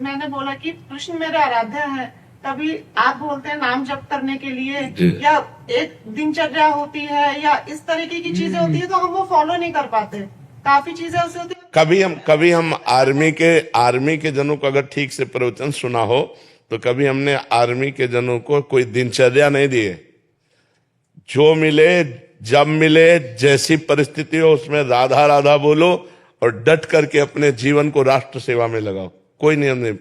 मैंने बोला कि कृष्ण मेरे आराध्य हैं, कभी आप बोलते हैं नाम जप करने के लिए, या एक दिनचर्या होती है, या इस तरीके की चीजें होती है, तो हम वो फॉलो नहीं कर पाते। काफी चीजें ऐसी होती है। कभी हम आर्मी के जनों को अगर ठीक से प्रवचन सुना हो तो कभी हमने आर्मी के जनों को कोई दिनचर्या नहीं दी है। जो मिले, जब मिले, जैसी परिस्थिति हो उसमें राधा राधा बोलो और डट करके अपने जीवन को राष्ट्र सेवा में लगाओ। कोई नियम नहीं।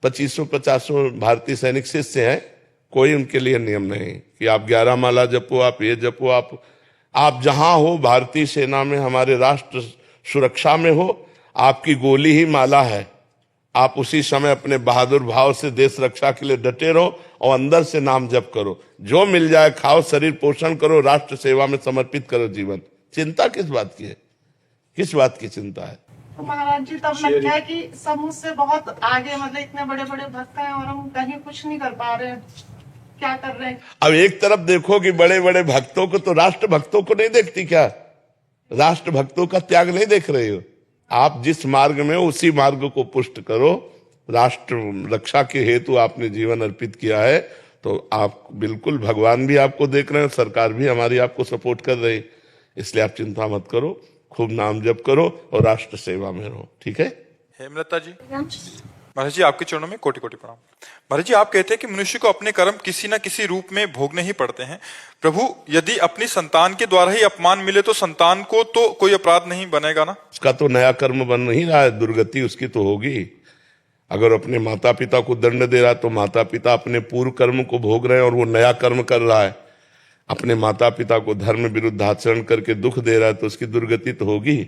2500 भारतीय सैनिक शिष्य हैं, कोई उनके लिए नियम नहीं कि आप 11 माला जपो, आप ये जपो। आप जहां हो, भारतीय सेना में, हमारे राष्ट्र सुरक्षा में हो, आपकी गोली ही माला है। आप उसी समय अपने बहादुर भाव से देश रक्षा के लिए डटे रहो और अंदर से नाम जप करो। जो मिल जाए खाओ, शरीर पोषण करो, राष्ट्र सेवा में समर्पित करो जीवन। चिंता किस बात की है? किस बात की चिंता है? तो महाराज जी, तब लगता है कि सब मुझसे बहुत आगे, मतलब इतने बड़े बड़े भक्त हैं और हम कहीं कुछ नहीं कर पा रहे हैं। क्या कर रहे हैं? अब एक तरफ देखो कि बड़े बड़े भक्तों को, तो राष्ट्र भक्तों को नहीं देखती क्या? राष्ट्र भक्तों का त्याग नहीं देख रहे हो? आप जिस मार्ग में हो उसी मार्ग को पुष्ट करो, राष्ट्र रक्षा के हेतु आपने जीवन अर्पित किया है, तो आप बिल्कुल, भगवान भी आपको देख रहे हैं, सरकार भी हमारी आपको सपोर्ट कर रही है। इसलिए आप चिंता मत करो, खूब नाम जप करो और राष्ट्र सेवा में रहो, ठीक है। हेमलता जी, महाराज जी आपके चरणों में कोटि कोटि प्रणाम। महाराज जी, आप कहते हैं कि मनुष्य को अपने कर्म किसी न किसी रूप में भोगने ही पड़ते हैं। प्रभु, यदि अपनी संतान के द्वारा ही अपमान मिले तो संतान को तो कोई अपराध नहीं बनेगा ना? उसका तो नया कर्म बन नहीं रहा है, दुर्गति उसकी तो होगी। अगर अपने माता पिता को दंड दे रहा है तो माता पिता अपने पूर्व कर्म को भोग रहे हैं और वो नया कर्म कर रहा है। अपने माता पिता को धर्म विरुद्ध आचरण करके दुख दे रहा है तो उसकी दुर्गति तो होगी।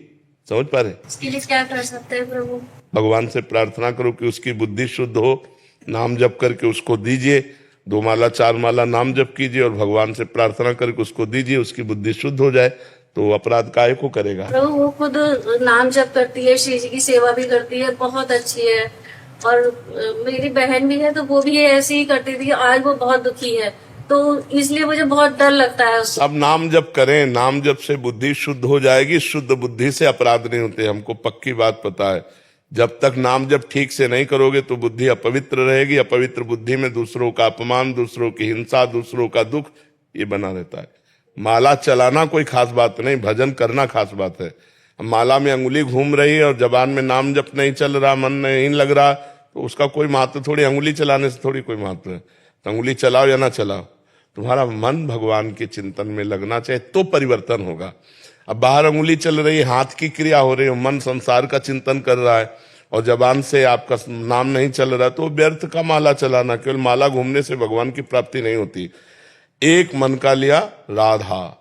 समझ पा रहे? इसके लिए क्या कर सकते हैं प्रभु? भगवान से प्रार्थना करो कि उसकी बुद्धि शुद्ध हो, नाम जप करके उसको दीजिए, 2 माला 4 माला नाम जप कीजिए और भगवान से प्रार्थना करके उसको दीजिए, उसकी बुद्धि शुद्ध हो जाए तो अपराध काहे को करेगा। प्रभु, वो खुद नाम जप करती है, श्री जी की सेवा भी करती है, बहुत अच्छी है। और मेरी बहन भी है तो वो भी ऐसे ही करती थी, आज वो बहुत दुखी है, तो इसलिए मुझे बहुत डर लगता है उससे। अब नाम जप करें, नाम जप से बुद्धि शुद्ध हो जाएगी, शुद्ध बुद्धि से अपराध नहीं होते, हमको पक्की बात पता है। जब तक नाम जप ठीक से नहीं करोगे तो बुद्धि अपवित्र रहेगी, अपवित्र बुद्धि में दूसरों का अपमान, दूसरों की हिंसा, दूसरों का दुख, ये बना रहता है। माला चलाना कोई खास बात नहीं, भजन करना खास बात है। माला में अंगुली घूम रही है और जबान में नाम जप नहीं चल रहा, मन नहीं लग रहा, तो उसका कोई महत्व थोड़ी, अंगुली चलाने से थोड़ी कोई महत्व है। तो अंगुली चलाओ या ना चलाओ, तुम्हारा मन भगवान के चिंतन में लगना चाहिए तो परिवर्तन होगा। अब बाहर अंगुली चल रही है, हाथ की क्रिया हो रही है, मन संसार का चिंतन कर रहा है और जबान से आपका नाम नहीं चल रहा, तो व्यर्थ का माला चलाना। केवल माला घूमने से भगवान की प्राप्ति नहीं होती। एक मन का लिया राधा,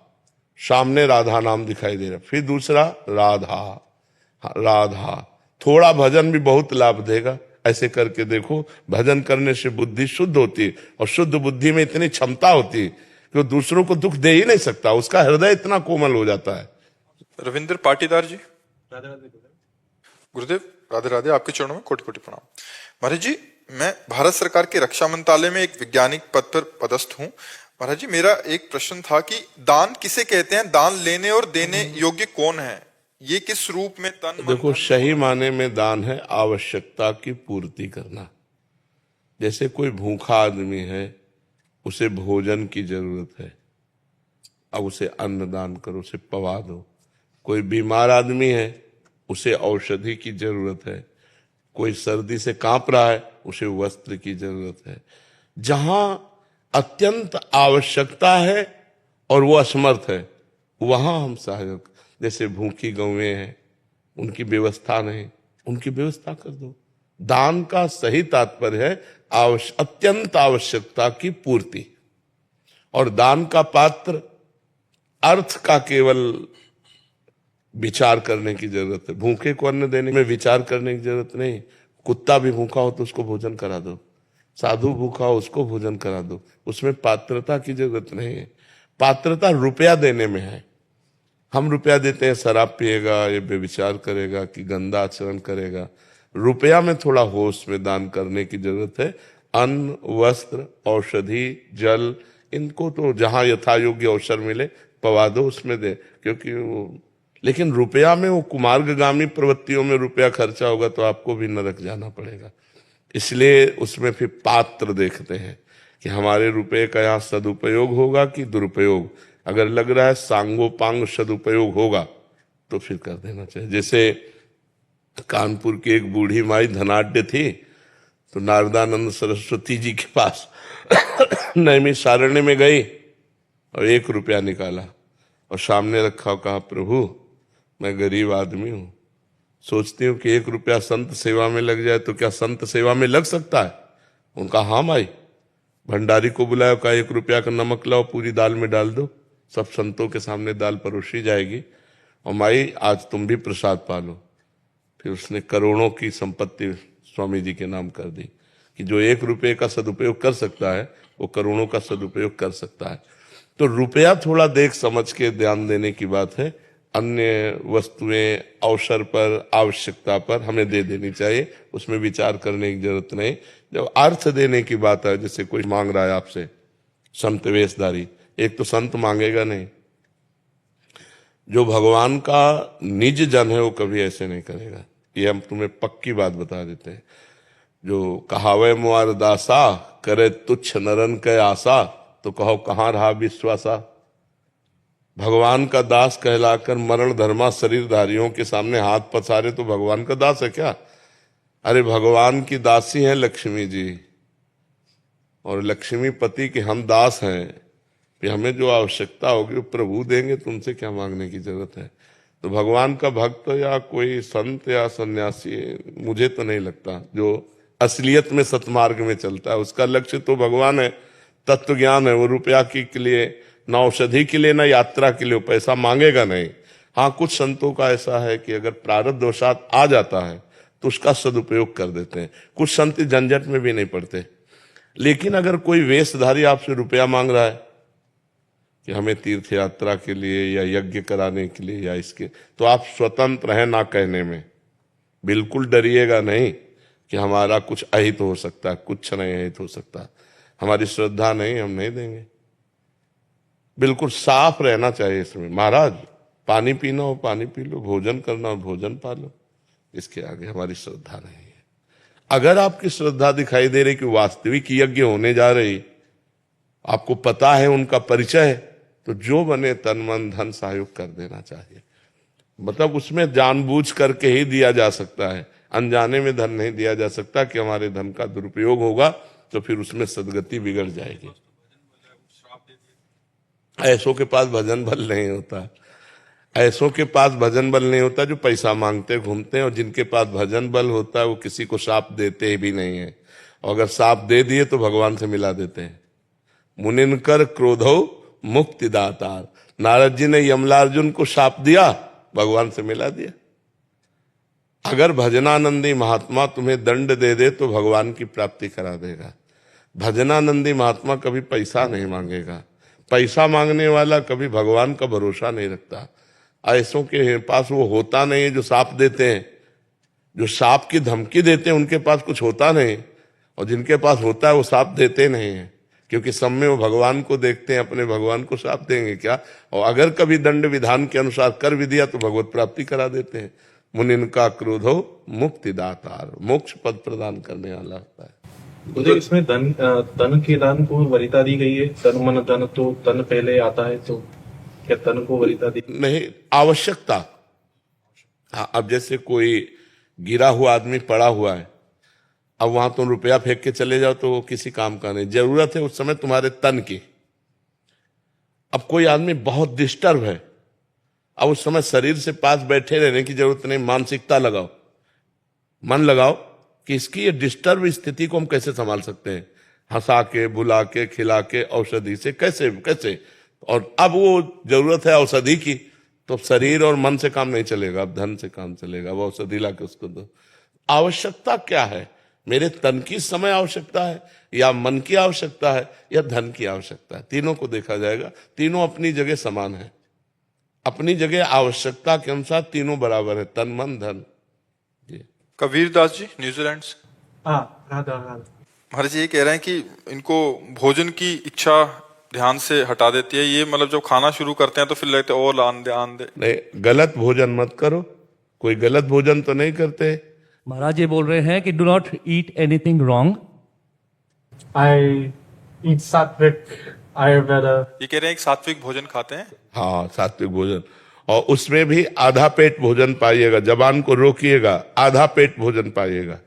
सामने राधा नाम दिखाई दे रहा, फिर दूसरा राधा राधा, थोड़ा भजन भी बहुत लाभ देगा। ऐसे करके देखो, भजन करने से बुद्धि शुद्ध होती है और शुद्ध बुद्धि में इतनी क्षमता होती है कि वो दूसरों को दुख दे ही नहीं सकता, उसका हृदय इतना कोमल हो जाता है। रविंद्र पाटीदार जी, गुरुदेव राधे राधे, आपके चरणों में कोटि कोटि प्रणाम। महाराज जी, मैं भारत सरकार के रक्षा मंत्रालय में एक वैज्ञानिक पद पर पदस्थ हूँ। महाराज जी, मेरा एक प्रश्न था कि दान किसे कहते हैं, दान लेने और देने योग्य कौन है, ये किस रूप में तन मन देखो, सही माने में दान है आवश्यकता की पूर्ति करना। जैसे कोई भूखा आदमी है, उसे भोजन की जरूरत है, अब उसे अन्न दान करो, उसे पवा दो। कोई बीमार आदमी है, उसे औषधि की जरूरत है। कोई सर्दी से कांप रहा है, उसे वस्त्र की जरूरत है। जहां अत्यंत आवश्यकता है और वो असमर्थ है, वहां हम सहायक, जैसे भूखी गौएं हैं, उनकी व्यवस्था नहीं, उनकी व्यवस्था कर दो। दान का सही तात्पर्य है अत्यंत आवश्यकता की पूर्ति। और दान का पात्र अर्थ का केवल विचार करने की जरूरत है। भूखे को अन्न देने में विचार करने की जरूरत नहीं। कुत्ता भी भूखा हो तो उसको भोजन करा दो, साधु भूखा हो उसको भोजन करा दो, उसमें पात्रता की जरूरत नहीं है। पात्रता रुपया देने में है। हम रुपया देते हैं, शराब पिएगा, ये बेविचार करेगा कि गंदा आचरण करेगा। रुपया में थोड़ा होश में दान करने की जरूरत है। अन्न, वस्त्र, औषधि, जल, इनको तो जहां यथा योग्य अवसर मिले पवा दो, उसमें दे, क्योंकि वो, लेकिन रुपया में वो कुमार्गगामी प्रवृत्तियों में रुपया खर्चा होगा तो आपको भी नरक जाना पड़ेगा। इसलिए उसमें फिर पात्र देखते हैं कि हमारे रुपये का यहाँ सदुपयोग होगा कि दुरुपयोग। अगर लग रहा है सांगोपांग सदुपयोग होगा तो फिर कर देना चाहिए। जैसे कानपुर की एक बूढ़ी माई धनाढ्य थी, तो नारदानंद सरस्वती जी के पास नैमिषारण्य में गई और 1 रुपया निकाला और सामने रखा और कहा, प्रभु मैं गरीब आदमी हूं, सोचती हूँ कि 1 रुपया संत सेवा में लग जाए, तो क्या संत सेवा में लग सकता है? उनका हाँ माई। भंडारी को बुलाया, कहा 1 रुपया का नमक लाओ, पूरी दाल में डाल दो, सब संतों के सामने दाल परोसी जाएगी, और माई आज तुम भी प्रसाद पालो। फिर उसने करोड़ों की संपत्ति स्वामी जी के नाम कर दी कि जो 1 रुपये का सदुपयोग कर सकता है वो करोड़ों का सदुपयोग कर सकता है। तो रुपया थोड़ा देख समझ के ध्यान देने की बात है। अन्य वस्तुएं अवसर पर, आवश्यकता पर हमें दे देनी चाहिए, उसमें विचार करने की जरूरत नहीं। जब अर्थ देने की बात है, जैसे कोई मांग रहा है आपसे, संत वेशधारी, एक तो संत मांगेगा नहीं, जो भगवान का निज जन है वो कभी ऐसे नहीं करेगा। ये हम तुम्हें पक्की बात बता देते हैं। जो कहावे मुआर दासा करे तुच्छ नरन के आशा, तो कहो कहाँ रहा विश्वासा। भगवान का दास कहलाकर मरण धर्मा शरीरधारियों के सामने हाथ पसारे तो भगवान का दास है क्या? अरे भगवान की दासी है लक्ष्मी जी, और लक्ष्मी पति के हम दास हैं। कि हमें जो आवश्यकता होगी वो प्रभु देंगे, तुमसे क्या मांगने की जरूरत है। तो भगवान का भक्त या कोई संत या सन्यासी, मुझे तो नहीं लगता जो असलियत में सतमार्ग में चलता है, उसका लक्ष्य तो भगवान है, तत्व ज्ञान है। वो रुपया के लिए, ना औषधि के लिए, ना यात्रा के लिए, पैसा मांगेगा नहीं। हाँ, कुछ संतों का ऐसा है कि अगर प्रारब्ध वशात आ जाता है तो उसका सदुपयोग कर देते हैं। कुछ संत झंझट में भी नहीं पड़ते। लेकिन अगर कोई वेशधारी आपसे रुपया मांग रहा है कि हमें तीर्थ यात्रा के लिए या यज्ञ कराने के लिए या इसके, तो आप स्वतंत्र हैं ना कहने में। बिल्कुल डरिएगा नहीं कि हमारा कुछ अहित हो सकता है, कुछ नहीं अहित हो सकता, हमारी श्रद्धा नहीं, हम नहीं देंगे। बिल्कुल साफ रहना चाहिए इसमें। महाराज पानी पीना हो पानी पी लो, भोजन करना हो भोजन पा लो, इसके आगे हमारी श्रद्धा नहीं है। अगर आपकी श्रद्धा दिखाई दे रही कि वास्तविक यज्ञ होने जा रही, आपको पता है उनका परिचय, तो जो बने तन मन धन सहयोग कर देना चाहिए। मतलब उसमें जानबूझ करके ही दिया जा सकता है, अनजाने में धन नहीं दिया जा सकता कि हमारे धन का दुरुपयोग होगा तो फिर उसमें सदगति बिगड़ जाएगी। ऐसों के पास भजन बल नहीं होता, ऐसों के पास भजन बल नहीं होता जो पैसा मांगते घूमते हैं, और जिनके पास भजन बल होता है वो किसी को शाप देते भी नहीं है, और अगर शाप दे दिए तो भगवान से मिला देते हैं। मुनिनकर क्रोधो मुक्ति दातार, नारद जी ने यमलार्जुन को शाप दिया, भगवान से मिला दिया। अगर भजनानंदी महात्मा तुम्हें दंड दे दे तो भगवान की प्राप्ति करा देगा। भजनानंदी महात्मा कभी पैसा नहीं मांगेगा। पैसा मांगने वाला कभी भगवान का भरोसा नहीं रखता। ऐसों के पास वो होता नहीं है जो साप देते हैं, जो साप की धमकी देते हैं उनके पास कुछ होता नहीं, और जिनके पास होता है वो साप देते नहीं है, क्योंकि सब में वो भगवान को देखते हैं, अपने भगवान को साप देंगे क्या। और अगर कभी दंड विधान के अनुसार कर भी दिया तो भगवत प्राप्ति करा देते हैं। मुनिन का क्रोध हो मुक्ति दातार, मोक्ष पद प्रदान करने वाला होता है। मुझे इसमें तन के दान को वरीयता दी गई है। तन मन धन, तो तन पहले आता है, तो क्या तन को वरीयता दी नहीं? आवश्यकता। हाँ, अब जैसे कोई गिरा हुआ आदमी पड़ा हुआ है, अब वहां तुम रुपया फेंक के चले जाओ तो वो किसी काम का नहीं। जरूरत है उस समय तुम्हारे तन की। अब कोई आदमी बहुत डिस्टर्ब है, अब उस समय शरीर से पास बैठे रहने की जरूरत नहीं, मानसिकता लगाओ, मन लगाओ कि इसकी ये डिस्टर्ब स्थिति को हम कैसे संभाल सकते हैं, हंसा के, बुला के, खिला के, औषधि से कैसे कैसे। और अब वो जरूरत है औषधि की, तो शरीर और मन से काम नहीं चलेगा, अब धन से काम चलेगा। वो औषधि ला के उसको दो। आवश्यकता क्या है? मेरे तन की समय आवश्यकता है, या मन की आवश्यकता है, या धन की आवश्यकता है? तीनों को देखा जाएगा। तीनों अपनी जगह समान है, अपनी जगह आवश्यकता के अनुसार तीनों बराबर है, तन मन धन। कबीर दास जी न्यूजीलैंड से। राधा। महाराज जी ये कह रहे हैं कि इनको भोजन की इच्छा ध्यान से हटा देती है। ये मतलब जब खाना शुरू करते हैं तो फिर लगता है और आन दे। नहीं, गलत भोजन मत करो। कोई गलत भोजन तो नहीं करते। महाराज ये बोल रहे हैं कि do not eat anything wrong. I eat सात्विक आयुर्वेदा। ये कह रहे हैं कि सात्विक भोजन खाते हैं। हाँ, सात्विक भोजन, और उसमें भी आधा पेट भोजन पाइएगा। जबान को रोकिएगा, आधा पेट भोजन पाइएगा।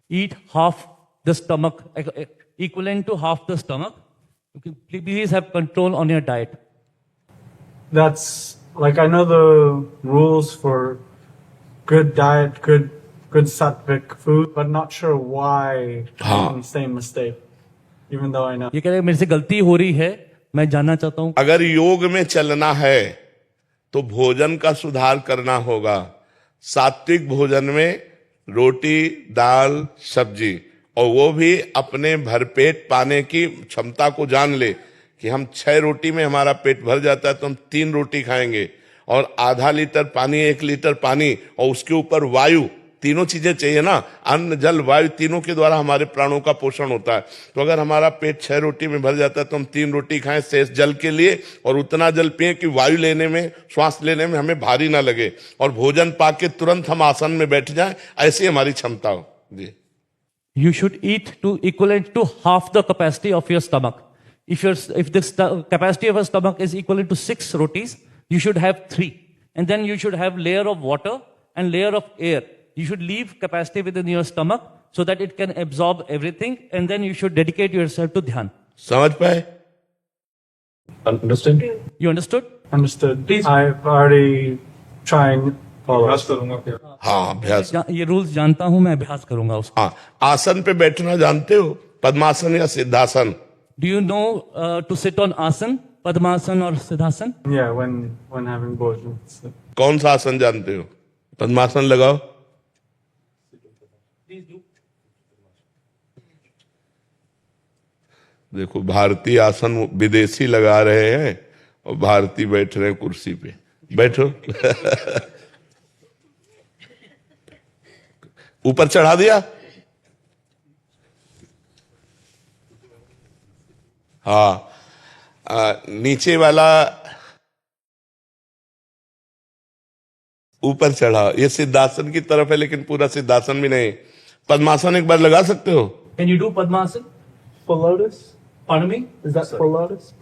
Eat half the stomach, equivalent to half the stomach. Please have control on your diet. That's like I know the rules for good diet, good sattvic food, but not sure why I'm the same mistake, even though I know. ये कह रहे हैं मेरे से गलती हो रही है, मैं जानना चाहता हूँ। अगर योग में चलना है तो भोजन का सुधार करना होगा। सात्विक भोजन में रोटी, दाल, सब्जी, और वो भी अपने भरपेट पाने की क्षमता को जान ले कि हम 6 रोटी में हमारा पेट भर जाता है तो हम 3 रोटी खाएंगे, और आधा लीटर पानी, 1 लीटर पानी, और उसके ऊपर वायु, तीनों चीजें चाहिए ना, अन्न जल वायु, तीनों के द्वारा हमारे प्राणों का पोषण होता है। तो अगर हमारा पेट 6 रोटी में भर जाता है तो हम 3 रोटी खाएं शेष जल के लिए, और उतना जल पिए कि वायु लेने में, श्वास लेने में हमें भारी ना लगे, और भोजन पाके तुरंत हम आसन में बैठ जाएं, ऐसी हमारी क्षमता हो। जी you should eat to equivalent to half the capacity of your stomach. If the capacity of a stomach is equivalent to 6 rotis, you should have 3. And then you should have layer of water and layer of air. You should leave capacity within your stomach so that it can absorb everything. And then you should dedicate yourself to dhyan. समझ पाए? Understand? You understood? Understood. I've already tried follow. हाँ अभ्यास। ये rules जानता हूं, मैं अभ्यास करूंगा उसका। हाँ, आसन पे बैठना जानते हो? पद्मासन या siddhasana? Do you know to sit on asan, padmasan or siddhasan? Yeah, when having bhojan. So, कौन सा आसन जानते हो? पद्मासन लगाओ। देखो भारतीय आसन विदेशी लगा रहे हैं और भारतीय बैठ रहे हैं कुर्सी पे। बैठो। ऊपर चढ़ा दिया। हाँ, नीचे वाला ऊपर चढ़ा। ये सिद्धासन की तरफ है लेकिन पूरा सिद्धासन भी नहीं। पद्मासन एक बार लगा सकते हो? Can you do padmasan? for lotus? Pardon me? Is that for lotus?